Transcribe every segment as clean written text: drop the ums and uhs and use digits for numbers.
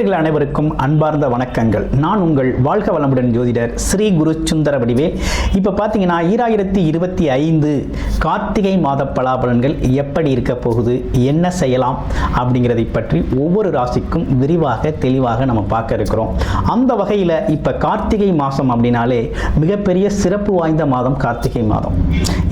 நேயர்கள் அனைவருக்கும் அன்பார்ந்த வணக்கங்கள். நான் உங்கள் வாழ்க வளமுடன் ஜோதிடர் ஸ்ரீ குரு சுந்தர வடிவேல். இப்போ பார்த்தீங்கன்னா 2025 கார்த்திகை மாத பலாபலன்கள் எப்படி இருக்க போகுது, என்ன செய்யலாம் அப்படிங்கிறதை பற்றி ஒவ்வொரு ராசிக்கும் விரிவாக தெளிவாக நம்ம பார்க்க இருக்கிறோம். அந்த வகையில் இப்போ கார்த்திகை மாதம் அப்படின்னாலே மிகப்பெரிய சிறப்பு வாய்ந்த மாதம் கார்த்திகை மாதம்.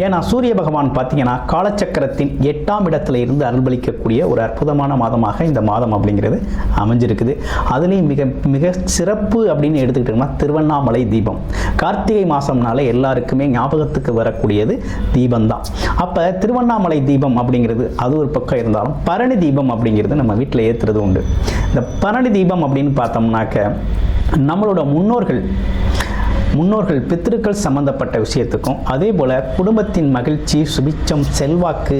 ஏன்னா சூரிய பகவான் பார்த்தீங்கன்னா காலச்சக்கரத்தின் 8ஆம் இடத்துல இருந்து அருள்பளிக்கக்கூடிய ஒரு அற்புதமான மாதமாக இந்த மாதம் அப்படிங்கிறது அமைஞ்சிருக்குது. அதுலேயும் மிக மிக சிறப்பு அப்படின்னு எடுத்துக்கிட்டோம்னா திருவண்ணாமலை தீபம். கார்த்திகை மாதம்னால எல்லாருக்குமே ஞாபகத்துக்கு வரக்கூடியது தீபம் தான். அப்போ திருவண்ணாமலை தீபம் அப்படிங்கிறது அது ஒரு பக்கம் இருந்தாலும் பரணி தீபம் அப்படிங்கிறது நம்ம வீட்டில் ஏற்றுறது உண்டு. இந்த பரணி தீபம் அப்படின்னு பார்த்தோம்னாக்க நம்மளோட முன்னோர்கள் பித்திருக்கள் சம்பந்தப்பட்ட விஷயத்துக்கும், அதே போல் குடும்பத்தின் மகிழ்ச்சி, சுபிச்சம், செல்வாக்கு,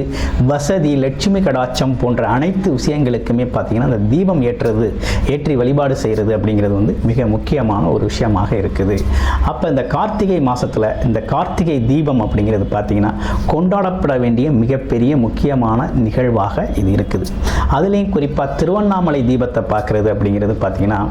வசதி, லட்சுமி கடாட்சம் போன்ற அனைத்து விஷயங்களுக்குமே பார்த்தீங்கன்னா இந்த தீபம் ஏற்றி வழிபாடு செய்கிறது அப்படிங்கிறது மிக முக்கியமான ஒரு விஷயமாக இருக்குது. அப்போ இந்த கார்த்திகை மாதத்தில் இந்த கார்த்திகை தீபம் அப்படிங்கிறது பார்த்தீங்கன்னா கொண்டாடப்பட வேண்டிய மிகப்பெரிய முக்கியமான நிகழ்வாக இது இருக்குது. அதுலேயும் குறிப்பாக திருவண்ணாமலை தீபத்தை பார்க்குறது அப்படிங்கிறது பார்த்தீங்கன்னா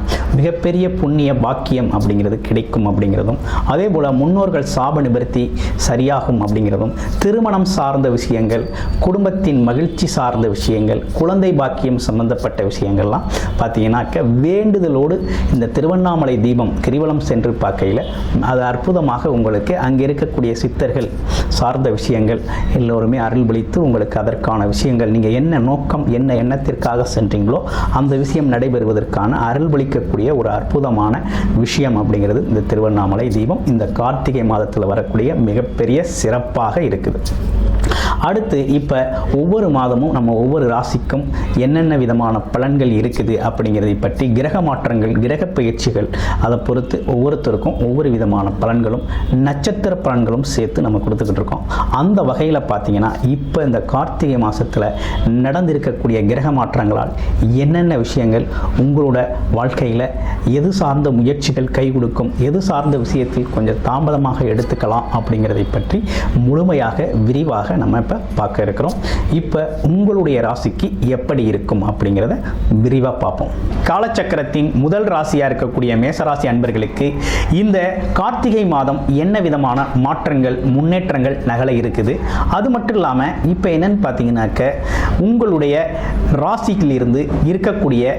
மிகப்பெரிய புண்ணிய பாக்கியம் அப்படிங்கிறது கிடைக்கும் அப்படிங்கிறதும், அதே போல முன்னோர்கள் சாப நிவர்த்தி சரியாகும் அப்படிங்கிறதும், திருமணம் சார்ந்த விஷயங்கள், குடும்பத்தின் மகிழ்ச்சி சார்ந்த விஷயங்கள், குழந்தை பாக்கியம் சம்பந்தப்பட்ட விஷயங்கள்லாம் பார்த்தீங்கன்னாக்க வேண்டுதலோடு இந்த திருவண்ணாமலை தீபம் கிரிவலம் சென்று பார்க்கையில் அது அற்புதமாக உங்களுக்கு அங்கே இருக்கக்கூடிய சித்தர்கள் சார்ந்த விஷயங்கள் எல்லோருமே அருள்பளித்து உங்களுக்கு அதற்கான விஷயங்கள் நீங்கள் என்ன நோக்கம் என்ன எண்ணத்திற்காக சென்றீங்களோ அந்த விஷயம் நடைபெறுவதற்கான அருள்பளிக்கக்கூடிய ஒரு அற்புதமான விஷயம் அப்படிங்கிறது இந்த திருவண்ணாமலை தீபம் இந்த கார்த்திகை மாதத்தில் வரக்கூடிய மிகப்பெரிய சிறப்பாக இருக்குது. அடுத்து இப்போ ஒவ்வொரு மாதமும் நம்ம ஒவ்வொரு ராசிக்கும் என்னென்ன விதமான பலன்கள் இருக்குது அப்படிங்கிறதை பற்றி கிரக மாற்றங்கள், கிரக பயிற்சிகள் அதை பொறுத்து ஒவ்வொருத்தருக்கும் ஒவ்வொரு விதமான பலன்களும் நட்சத்திர பலன்களும் சேர்த்து நம்ம கொடுத்துக்கிட்டு இருக்கோம். அந்த வகையில் பார்த்தீங்கன்னா இப்போ இந்த கார்த்திகை மாதத்தில் நடந்திருக்கக்கூடிய கிரக மாற்றங்களால் என்னென்ன விஷயங்கள் உங்களோட வாழ்க்கையில் எது சார்ந்த முயற்சிகள் கை கொடுக்கும், எது சார்ந்த விஷயத்தில் கொஞ்சம் தாமதமாக எடுத்துக்கலாம் அப்படிங்கிறதை பற்றி முழுமையாக விரிவாக நம்ம இப்போ பார்க்க இருக்கிறோம். இப்போ உங்களுடைய ராசிக்கு எப்படி இருக்கும் அப்படிங்கிறத விரிவாக பார்ப்போம். காலச்சக்கரத்தின் முதல் ராசியாக இருக்கக்கூடிய மேசராசி அன்பர்களுக்கு இந்த கார்த்திகை மாதம் என்ன விதமான மாற்றங்கள் முன்னேற்றங்கள் நகல இருக்குது. அது மட்டும் இல்லாமல் இப்போ என்னன்னு பார்த்தீங்கன்னாக்க உங்களுடைய ராசியிலிருந்து இருக்கக்கூடிய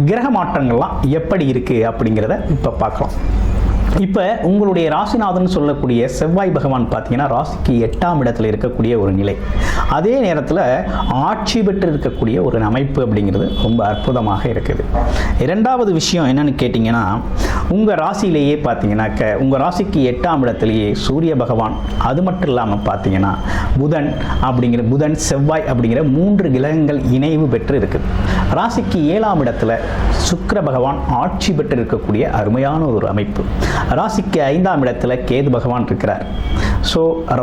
கிரக மாற்றங்கள்லாம் எப்படி இருக்குது அப்படிங்கிறத இப்போ பார்க்கலாம். இப்போ உங்களுடைய ராசிநாதன் சொல்லக்கூடிய செவ்வாய் பகவான் பார்த்தீங்கன்னா ராசிக்கு 8ஆம் இடத்துல இருக்கக்கூடிய ஒரு நிலை, அதே நேரத்தில் ஆட்சி பெற்று இருக்கக்கூடிய ஒரு அமைப்பு அப்படிங்கிறது ரொம்ப அற்புதமாக இருக்குது. இரண்டாவது விஷயம் என்னன்னு கேட்டிங்கன்னா உங்கள் ராசியிலேயே பார்த்தீங்கன்னாக்க உங்கள் ராசிக்கு 8ஆம் இடத்துலையே சூரிய பகவான், அது மட்டும் இல்லாமல் பார்த்தீங்கன்னா புதன் செவ்வாய் அப்படிங்கிற 3 கிரகங்கள் இணைவு பெற்று இருக்குது. ராசிக்கு 7ஆம் இடத்துல சுக்கிர பகவான் ஆட்சி பெற்று இருக்கக்கூடிய அருமையான ஒரு அமைப்பு. ராசிக்கு 5ஆம் இடத்துல கேது பகவான் இருக்கிறார். ஸோ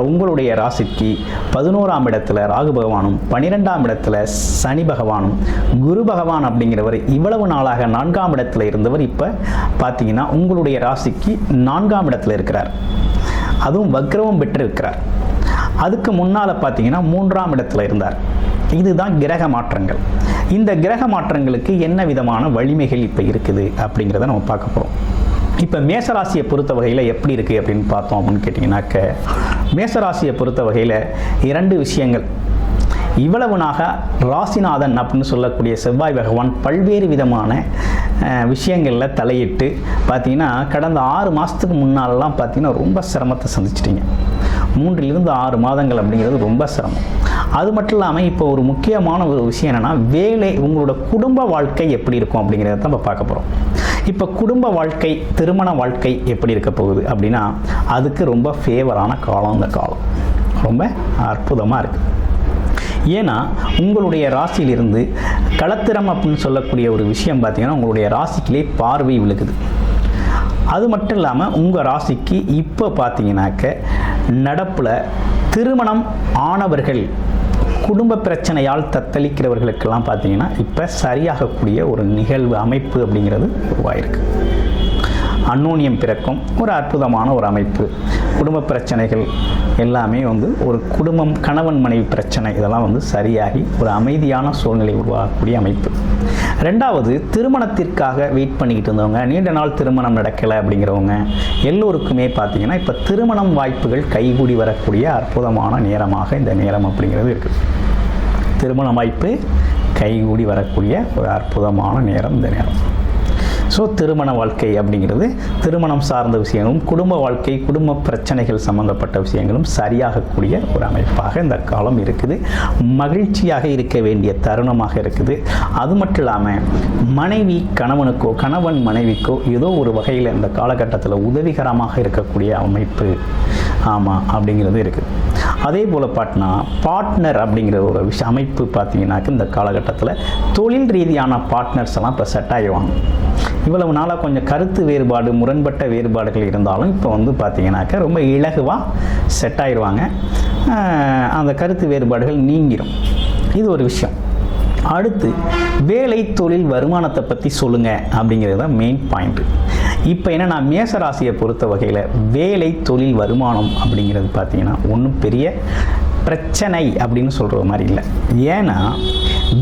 உங்களுடைய ராசிக்கு 11ஆம் இடத்துல ராகு பகவானும், 12ஆம் இடத்துல சனி பகவானும், குரு பகவான் அப்படிங்கிறவர் இவ்வளவு நாளாக 4ஆம் இடத்துல இருந்தவர் இப்போ பார்த்தீங்கன்னா உங்களுடைய ராசிக்கு 4ஆம் இடத்துல இருக்கிறார். அதுவும் வக்ரமும் பெற்று இருக்கிறார். அதுக்கு முன்னால் பார்த்தீங்கன்னா 3ஆம் இடத்துல இருந்தார். இதுதான் கிரக மாற்றங்கள். இந்த கிரக மாற்றங்களுக்கு என்ன விதமான வலிமைகள் இப்போ இருக்குது அப்படிங்கிறத நம்ம பார்க்க போகிறோம். இப்போ மேசராசியை பொறுத்த வகையில் எப்படி இருக்குது அப்படின்னு பார்த்தோம் அப்படின்னு கேட்டிங்கன்னாக்க மேசராசியை பொறுத்த வகையில் 2 விஷயங்கள். இவ்வளவு நாக ராசிநாதன் அப்படின்னு சொல்லக்கூடிய செவ்வாய் பகவான் பல்வேறு விதமான விஷயங்களில் தலையிட்டு பார்த்தீங்கன்னா கடந்த 6 மாதத்துக்கு முன்னாலெல்லாம் பார்த்தீங்கன்னா ரொம்ப சிரமத்தை சந்திச்சிட்டிங்க. 3 to 6 மாதங்கள் அப்படிங்கிறது ரொம்ப சிரமம். அது மட்டும் இல்லாமல் இப்போ ஒரு முக்கியமான ஒரு விஷயம் என்னென்னா வேலை, உங்களோட குடும்ப வாழ்க்கை எப்படி இருக்கும் அப்படிங்கிறத தான் நம்ம பார்க்க போகிறோம். இப்போ குடும்ப வாழ்க்கை, திருமண வாழ்க்கை எப்படி இருக்க போகுது அப்படின்னா அதுக்கு ரொம்ப ஃபேவரான காலம். இந்த காலம் ரொம்ப அற்புதமாக இருக்குது. ஏன்னா உங்களுடைய ராசியிலிருந்து களத்திரம் அப்படின்னு சொல்லக்கூடிய ஒரு விஷயம் பார்த்தீங்கன்னா உங்களுடைய ராசிக்கிலே பார்வை விழுகுது. அது மட்டும் இல்லாமல் உங்கள் ராசிக்கு இப்போ பார்த்தீங்கன்னாக்க நடப்பில் திருமணம் ஆனவர்கள், குடும்ப பிரச்சனையால் தத்தளிக்கிறவர்களுக்கெல்லாம் பார்த்தீங்கன்னா இப்போ சரியாகக்கூடிய ஒரு நிகழ்வு அமைப்பு அப்படிங்கிறது உருவாயிருக்கு. அன்னோனியம் பிறக்கும். ஒரு அற்புதமான ஒரு அமைப்பு. குடும்ப பிரச்சனைகள் எல்லாமே ஒரு குடும்பம், கணவன் மனைவி பிரச்சனை இதெல்லாம் சரியாகி ஒரு அமைதியான சூழ்நிலை உருவாகக்கூடிய அமைப்பு. ரெண்டாவது, திருமணத்திற்காக வெயிட் பண்ணிக்கிட்டு இருந்தவங்க, நீண்ட நாள் திருமணம் நடக்கலை அப்படிங்கிறவங்க எல்லோருக்குமே பார்த்தீங்கன்னா இப்போ திருமணம் வாய்ப்புகள் கைகூடி வரக்கூடிய அற்புதமான நேரமாக இந்த நேரம் அப்படிங்கிறது இருக்குது. திருமண வாய்ப்பு கைகூடி வரக்கூடிய ஒரு அற்புதமான நேரம் இந்த நேரம். ஸோ திருமண வாழ்க்கை அப்படிங்கிறது திருமணம் சார்ந்த விஷயங்களும், குடும்ப வாழ்க்கை, குடும்ப பிரச்சனைகள் சம்பந்தப்பட்ட விஷயங்களும் சரியாகக்கூடிய ஒரு அமைப்பாக இந்த காலம் இருக்குது. மகிழ்ச்சியாக இருக்க வேண்டிய தருணமாக இருக்குது. அது மட்டும் இல்லாமல் மனைவி கணவனுக்கோ, கணவன் மனைவிக்கோ ஏதோ ஒரு வகையில் இந்த காலகட்டத்தில் உதவிகரமாக இருக்கக்கூடிய அமைப்பு அப்படிங்கிறது இருக்குது. அதே போல் பார்ட்னர் அப்படிங்கிற ஒரு அமைப்பு பார்த்தீங்கன்னாக்க இந்த காலகட்டத்தில் தொழில் ரீதியான பார்ட்னர்ஸ் எல்லாம் இப்போ செட் ஆகிடுவாங்க. இவ்வளவு நாளாக கொஞ்சம் கருத்து வேறுபாடு, முரண்பட்ட வேறுபாடுகள் இருந்தாலும் இப்போ பார்த்தீங்கன்னாக்க ரொம்ப இலகுவாக செட் ஆயிடுவாங்க. அந்த கருத்து வேறுபாடுகள் நீங்கிடும். இது ஒரு விஷயம். அடுத்து, வேலை, தொழில், வருமானத்தை பற்றி சொல்லுங்கள் அப்படிங்கிறது தான் மெயின் பாயிண்ட்டு. இப்போ என்னென்னா மேசராசியை பொறுத்த வகையில் வேலை, தொழில், வருமானம் அப்படிங்கிறது பார்த்தீங்கன்னா ஒன்றும் பெரிய பிரச்சனை அப்படின்னு சொல்கிற மாதிரி இல்லை. ஏன்னா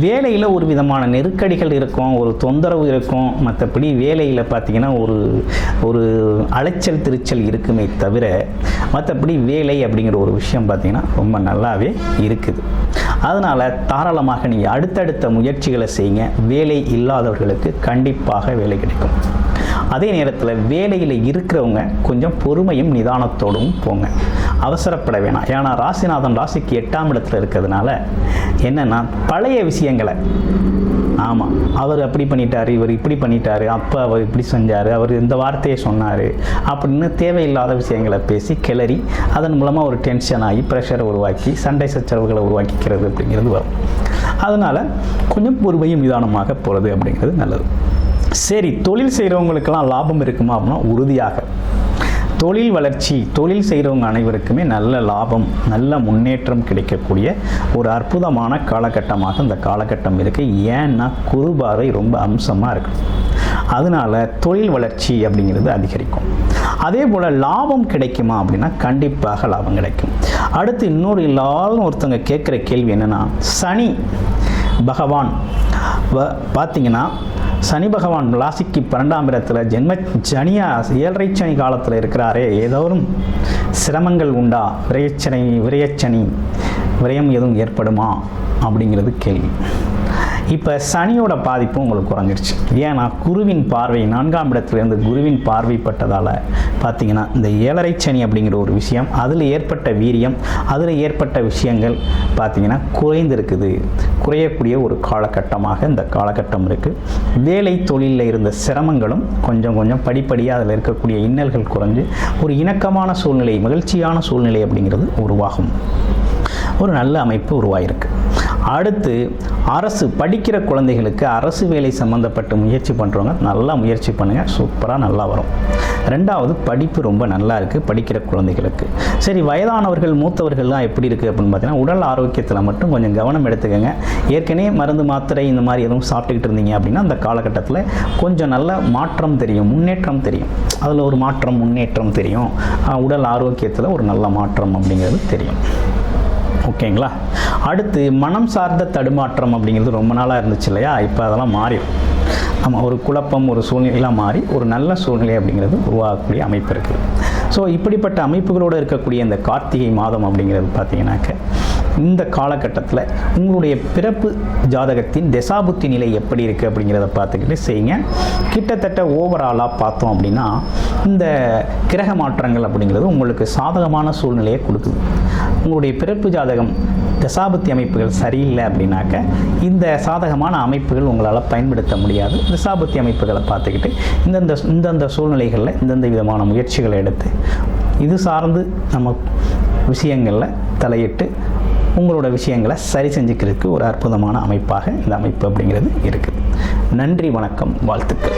வேலையில் ஒரு விதமான நெருக்கடிகள் இருக்கும், ஒரு தொந்தரவு இருக்கும். மற்றபடி வேலையில் பார்த்தீங்கன்னா ஒரு அலைச்சல் திருச்சல் இருக்குமே தவிர மற்றபடி வேலை அப்படிங்கிற ஒரு விஷயம் பார்த்தீங்கன்னா ரொம்ப நல்லாவே இருக்குது. அதனால் தாராளமாக நீங்கள் அடுத்தடுத்த முயற்சிகளை செய்யுங்க. வேலை இல்லாதவர்களுக்கு கண்டிப்பாக வேலை கிடைக்கும். அதே நேரத்தில் வேலையில் இருக்கிறவங்க கொஞ்சம் பொறுமையும் நிதானத்தோடும் போங்க, அவசரப்பட வேணாம். ஏன்னா ராசிநாதன் ராசிக்கு 8ஆம் இடத்துல இருக்கிறதுனால என்னென்னா பழைய விஷயங்களை, அவர் அப்படி பண்ணிட்டார், இவர் இப்படி பண்ணிட்டார், அப்போ அவர் இப்படி செஞ்சார், அவர் இந்த வார்த்தையை சொன்னார் அப்படின்னு தேவையில்லாத விஷயங்களை பேசி கிளறி அதன் மூலமாக ஒரு டென்ஷன் ஆகி ப்ரெஷரை உருவாக்கி சண்டை சச்சரவுகளை உருவாக்கிக்கிறது அப்படிங்கிறது வரும். அதனால் கொஞ்சம் பொறுமையும் நிதானமாக போகிறது அப்படிங்கிறது நல்லது. சரி, தொழில் செய்கிறவங்களுக்கெல்லாம் லாபம் இருக்குமா அப்படின்னா உறுதியாக. தொழில் வளர்ச்சி, தொழில் செய்கிறவங்க அனைவருக்குமே நல்ல லாபம், நல்ல முன்னேற்றம் கிடைக்கக்கூடிய ஒரு அற்புதமான காலகட்டமாக இந்த காலகட்டம் இருக்குது. ஏன்னா குருபாரை ரொம்ப அம்சமாக இருக்குது. அதனால் தொழில் வளர்ச்சி அப்படிங்கிறது அதிகரிக்கும். அதே போல் லாபம் கிடைக்குமா அப்படின்னா கண்டிப்பாக லாபம் கிடைக்கும். அடுத்து இன்னொரு எல்லாரும் ஒருத்தவங்க கேட்குற கேள்வி என்னென்னா, சனி பகவான் பார்த்தீங்கன்னா சனி பகவான் ராசிக்கு 12ஆம் இடத்துல ஜனியா 7.5 சனி காலத்தில் இருக்கிறாரே, ஏதோறும் சிரமங்கள் உண்டா, விரயச்சனி விரயம் எதுவும் ஏற்படுமா அப்படிங்கிறது கேள்வி. இப்போ சனியோட பாதிப்பும் உங்களுக்கு குறைஞ்சிருச்சு. ஏன்னா குருவின் பார்வை 4ஆம் இடத்துலேருந்து குருவின் பார்வைப்பட்டதால் பார்த்தீங்கன்னா இந்த 7.5 சனி அப்படிங்கிற ஒரு விஷயம், அதில் ஏற்பட்ட வீரியம், அதில் ஏற்பட்ட விஷயங்கள் பார்த்தீங்கன்னா குறைந்திருக்குது. குறையக்கூடிய ஒரு காலகட்டமாக இந்த காலகட்டம் இருக்குது. வேலை தொழிலில் இருந்த சிரமங்களும் கொஞ்சம் கொஞ்சம் படிப்படியாக அதில் இருக்கக்கூடிய இன்னல்கள் குறைஞ்சு ஒரு இணக்கமான சூழ்நிலை, மகிழ்ச்சியான சூழ்நிலை அப்படிங்கிறது உருவாகும். ஒரு நல்ல அமைப்பு உருவாயிருக்கு. அடுத்து, அரசு படிக்கிற குழந்தைகளுக்கு அரசு வேலை சம்மந்தப்பட்ட முயற்சி பண்ணுறவங்க நல்லா முயற்சி பண்ணுங்கள், சூப்பராக நல்லா வரும். ரெண்டாவது, படிப்பு ரொம்ப நல்லா இருக்குது படிக்கிற குழந்தைகளுக்கு. சரி, வயதானவர்கள் மூத்தவர்கள்லாம் எப்படி இருக்குது அப்படின்னு பார்த்தீங்கன்னா உடல் ஆரோக்கியத்தில் மட்டும் கொஞ்சம் கவனம் எடுத்துக்கோங்க. ஏற்கனவே மருந்து மாத்திரை இந்த மாதிரி எதுவும் சாப்பிட்டுக்கிட்டு இருந்தீங்க அப்படின்னா அந்த காலகட்டத்தில் கொஞ்சம் நல்ல மாற்றம் தெரியும், முன்னேற்றம் தெரியும். அதில் ஒரு மாற்றம், முன்னேற்றம் தெரியும். உடல் ஆரோக்கியத்தில் ஒரு நல்ல மாற்றம் அப்படிங்கிறது தெரியும். ஓகேங்களா? அடுத்து, மனம் சார்ந்த தடுமாற்றம் அப்படிங்கிறது ரொம்ப நாளாக இருந்துச்சு இல்லையா, இப்போ அதெல்லாம் மாறிடும். ஒரு குழப்பம், ஒரு சூழ்நிலையெல்லாம் மாறி ஒரு நல்ல சூழ்நிலை அப்படிங்கிறது உருவாகக்கூடிய அமைப்பு இருக்குது. ஸோ இப்படிப்பட்ட அமைப்புகளோடு இருக்கக்கூடிய இந்த கார்த்திகை மாதம் அப்படிங்கிறது பார்த்தீங்கன்னாக்க இந்த காலகட்டத்தில் உங்களுடைய பிறப்பு ஜாதகத்தின் தசாபுத்தி நிலை எப்படி இருக்குது அப்படிங்கிறத பார்த்துக்கிட்டு செய்யுங்க. கிட்டத்தட்ட ஓவராலாக பார்த்தோம் அப்படின்னா இந்த கிரக மாற்றங்கள் அப்படிங்கிறது உங்களுக்கு சாதகமான சூழ்நிலையை கொடுக்குது. உங்களுடைய பிறப்பு ஜாதகம் தசாபுத்தி அமைப்புகள் சரியில்லை அப்படின்னாக்க இந்த சாதகமான அமைப்புகள் உங்களால் பயன்படுத்த முடியாது. தசாபுத்தி அமைப்புகளை பார்த்துக்கிட்டு இந்தந்த சூழ்நிலைகளில் இந்தந்த விதமான முயற்சிகளை எடுத்து இது சார்ந்து நம்ம விஷயங்களில் தலையிட்டு உங்களோட விஷயங்களை சரி செஞ்சுக்கிறதுக்கு ஒரு அற்புதமான அமைப்பாக இந்த அமைப்பு அப்படிங்கிறது இருக்குது. நன்றி, வணக்கம், வாழ்த்துக்கள்.